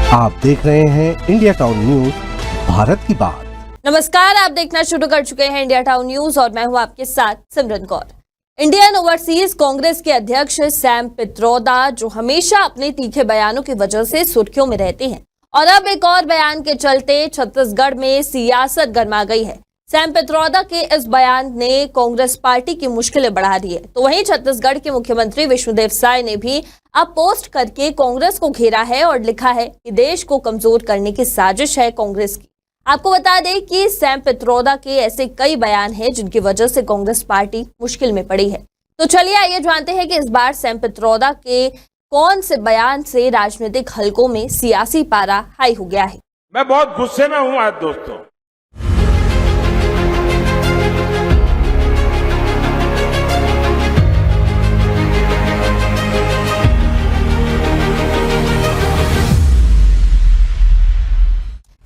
आप देख रहे हैं इंडिया टाउन न्यूज, भारत की बात। नमस्कार, आप देखना शुरू कर चुके हैं इंडिया टाउन न्यूज और मैं हूं आपके साथ सिमरन कौर। इंडियन ओवरसीज कांग्रेस के अध्यक्ष सैम पित्रोदा, जो हमेशा अपने तीखे बयानों की वजह से सुर्खियों में रहते हैं, और अब एक और बयान के चलते छत्तीसगढ़ में सियासत गर्मा गई है। सैम पित्रोदा के इस बयान ने कांग्रेस पार्टी की मुश्किलें बढ़ा दी है। तो वहीं छत्तीसगढ़ के मुख्यमंत्री विष्णुदेव साय ने भी अब पोस्ट करके कांग्रेस को घेरा है और लिखा है कि देश को कमजोर करने की साजिश है कांग्रेस की। आपको बता दें कि सैम पित्रोदा के ऐसे कई बयान हैं जिनकी वजह से कांग्रेस पार्टी मुश्किल में पड़ी है। तो चलिए आइए जानते हैं कि इस बार सैम पित्रोदा के कौन से बयान से राजनीतिक हलकों में सियासी पारा हाई हो गया है। मैं बहुत गुस्से में हूं आज दोस्तों।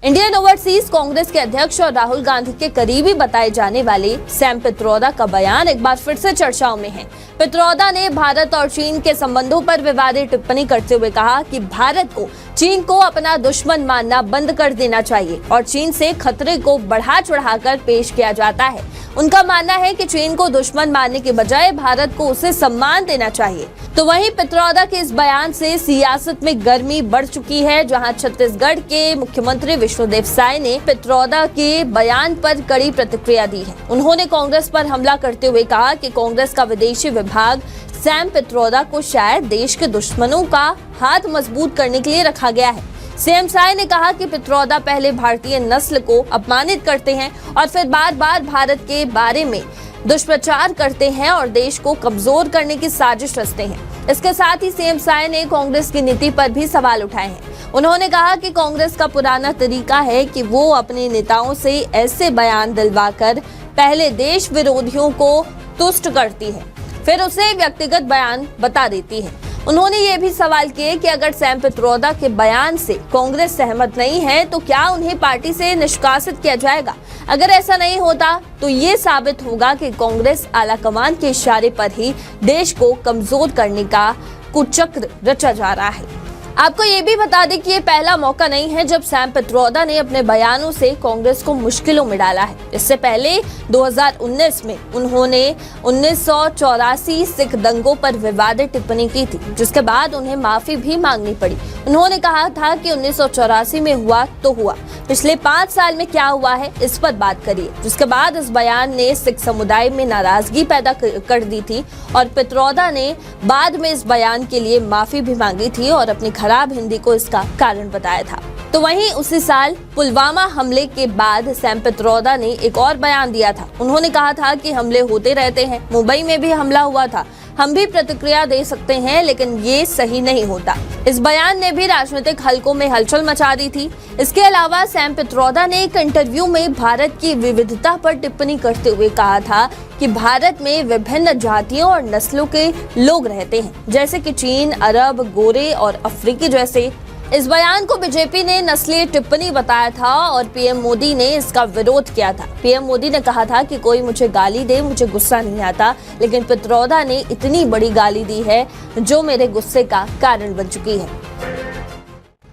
इंडियन ओवरसीज कांग्रेस के अध्यक्ष और राहुल गांधी के करीबी बताए जाने वाले सैम पित्रोदा का बयान एक बार फिर से चर्चाओं में है। पित्रोदा ने भारत और चीन के संबंधों पर विवादित टिप्पणी करते हुए कहा कि भारत को चीन को अपना दुश्मन मानना बंद कर देना चाहिए और चीन से खतरे को बढ़ा चढ़ाकर पेश किया जाता है। उनका मानना है कि चीन को दुश्मन मानने के बजाय भारत को उसे सम्मान देना चाहिए। तो वहीं पित्रोदा के इस बयान से सियासत में गर्मी बढ़ चुकी है, जहां छत्तीसगढ़ के मुख्यमंत्री विष्णुदेव साय ने पित्रोदा के बयान पर कड़ी प्रतिक्रिया दी है। उन्होंने कांग्रेस पर हमला करते हुए कहा कि कांग्रेस का विदेशी विभाग सैम पित्रोदा को शायद देश के दुश्मनों का हाथ मजबूत करने के लिए रखा गया है। सीएम साय ने कहा कि पित्रोदा पहले भारतीय नस्ल को अपमानित करते हैं और फिर बार बार भारत के बारे में दुष्प्रचार करते हैं और देश को कमजोर करने की साजिश रचते हैं। इसके साथ ही सीएम साय ने कांग्रेस की नीति पर भी सवाल उठाए हैं। उन्होंने कहा कि कांग्रेस का पुराना तरीका है कि वो अपने नेताओं से ऐसे बयान दिलवाकर पहले देश विरोधियों को तुष्ट करती है, फिर उसे व्यक्तिगत बयान बता देती है। उन्होंने ये भी सवाल किए कि अगर सैम पित्रोदा के बयान से कांग्रेस सहमत नहीं है तो क्या उन्हें पार्टी से निष्कासित किया जाएगा। अगर ऐसा नहीं होता तो ये साबित होगा कि कांग्रेस आलाकमान के इशारे पर ही देश को कमजोर करने का कुचक्र रचा जा रहा है। आपको ये भी बता दें कि ये पहला मौका नहीं है जब सैम पित्रोदा ने अपने बयानों से कांग्रेस को मुश्किलों में डाला है। इससे पहले 2019 में उन्होंने 1984 सिख दंगों पर विवादित टिप्पणी की थी, जिसके बाद उन्हें माफी भी मांगनी पड़ी। उन्होंने कहा था कि 1984 में हुआ तो हुआ, पिछले 5 साल में क्या हुआ है इस पर बात करिए। जिसके बाद इस बयान ने सिख समुदाय में नाराजगी पैदा कर दी थी और पित्रोदा ने बाद में इस बयान के लिए माफी भी मांगी थी और अपनी खराब हिंदी को इसका कारण बताया था। तो वहीं उसी साल पुलवामा हमले के बाद सैम पित्रोदा ने एक और बयान दिया था। उन्होंने कहा था कि हमले होते रहते हैं, मुंबई में भी हमला हुआ था, हम भी प्रतिक्रिया दे सकते हैं, लेकिन ये सही नहीं होता। इस बयान ने भी राजनीतिक हलकों में हलचल मचा दी थी। इसके अलावा सैम पित्रोदा ने एक इंटरव्यू में भारत की विविधता पर टिप्पणी करते हुए कहा था कि भारत में विभिन्न जातियों और नस्लों के लोग रहते हैं, जैसे कि चीन, अरब, गोरे और अफ्रीकी जैसे। इस बयान को बीजेपी ने नस्लीय टिप्पणी बताया था और पीएम मोदी ने इसका विरोध किया था। पीएम मोदी ने कहा था कि कोई मुझे गाली दे, मुझे गुस्सा नहीं आता, लेकिन पित्रोदा ने इतनी बड़ी गाली दी है जो मेरे गुस्से का कारण बन चुकी है।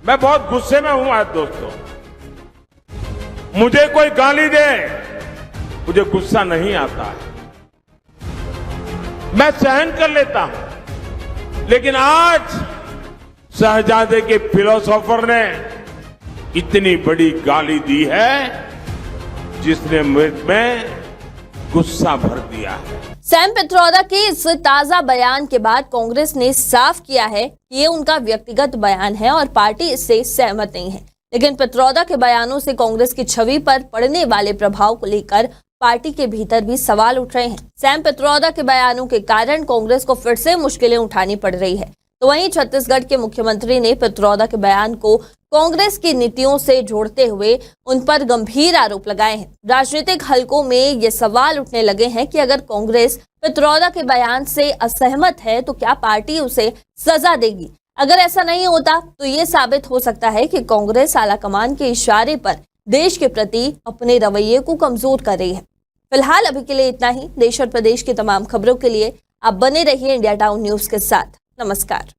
मैं बहुत गुस्से में हूं आज दोस्तों। मुझे कोई गाली दे, मुझे गुस्सा नहीं आता है, मैं सहन कर लेता हूं, लेकिन आज शहजादे के फिलोसोफर ने इतनी बड़ी गाली दी है जिसने में गुस्सा भर दिया है। सैम पित्रोदा के इस ताजा बयान के बाद कांग्रेस ने साफ किया है कि ये उनका व्यक्तिगत बयान है और पार्टी इससे सहमत नहीं है। लेकिन पित्रोदा के बयानों से कांग्रेस की छवि पर पड़ने वाले प्रभाव को लेकर पार्टी के भीतर भी सवाल उठ रहे हैं। सैम पित्रोदा के बयानों के कारण कांग्रेस को फिर से मुश्किलें उठानी पड़ रही है। तो वहीं छत्तीसगढ़ के मुख्यमंत्री ने पित्रोदा के बयान को कांग्रेस की नीतियों से जोड़ते हुए उन पर गंभीर आरोप लगाए हैं। राजनीतिक हलकों में ये सवाल उठने लगे हैं कि अगर कांग्रेस पित्रोदा के बयान से असहमत है तो क्या पार्टी उसे सजा देगी। अगर ऐसा नहीं होता तो ये साबित हो सकता है कि कांग्रेस आलाकमान के इशारे पर देश के प्रति अपने रवैये को कमजोर कर रही है। फिलहाल अभी के लिए इतना ही। देश और प्रदेश की तमाम खबरों के लिए आप बने रहिए इंडिया टाउन न्यूज के साथ। नमस्कार।